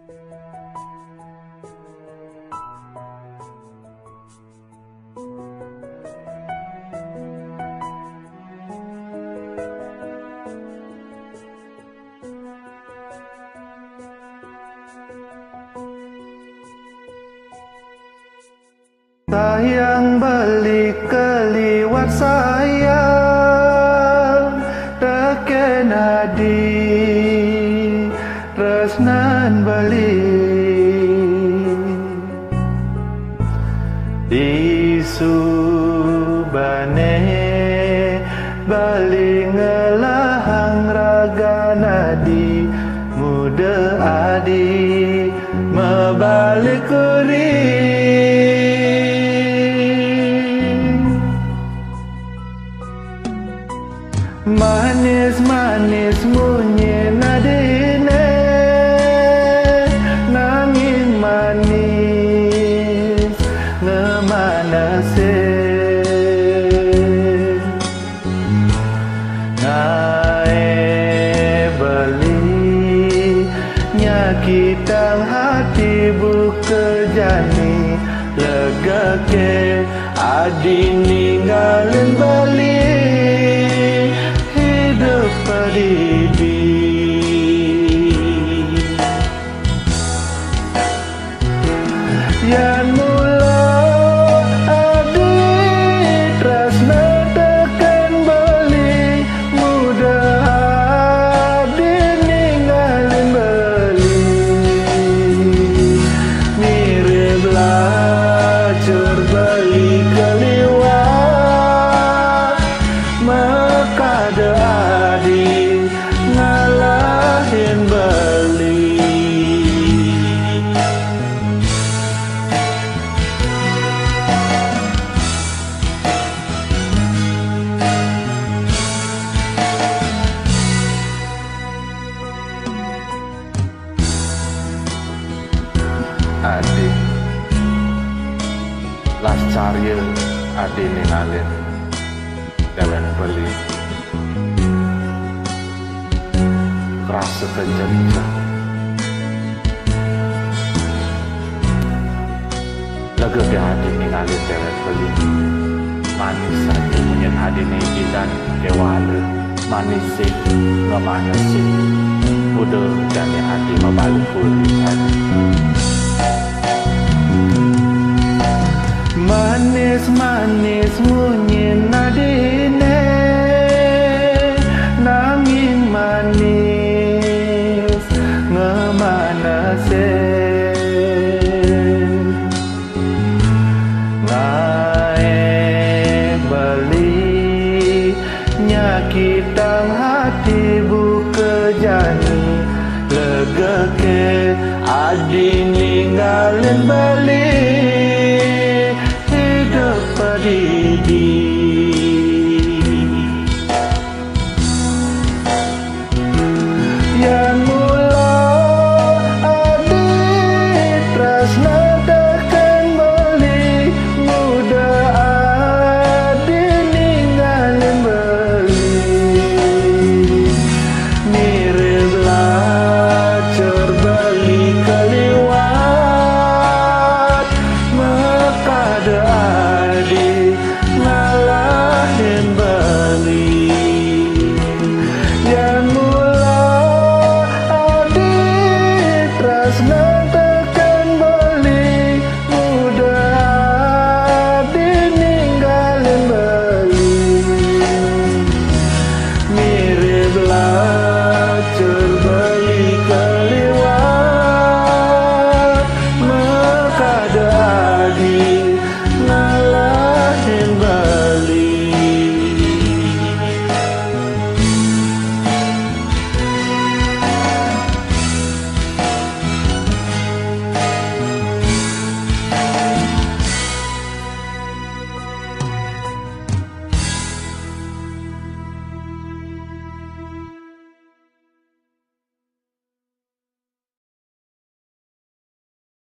Sayang beli keliwat sayang teken adi resnan beli disubane bali ngelahang raga nadi muda adi mebalik kuri manis-manis munyi nadine nanging manis ngemanase ngae beli nyakitang hati buka jani lega ke adi ninggalin beli Padibi yang mula adi tresna tekan beli muda adi ninggalin beli mirip lacur beli keliwat makada adi ngalahin beli adi las carya adi ninggalin dewek beli rasa tercerita lega ke hati ninggalin dewek beli manis saja punya hati ni dan kewala manis sih nggak manis sih udah jadi hati membalik pulih tadi manis-manis munyi nadine nanging manis ngemanase ngae beli nyakitang hati bu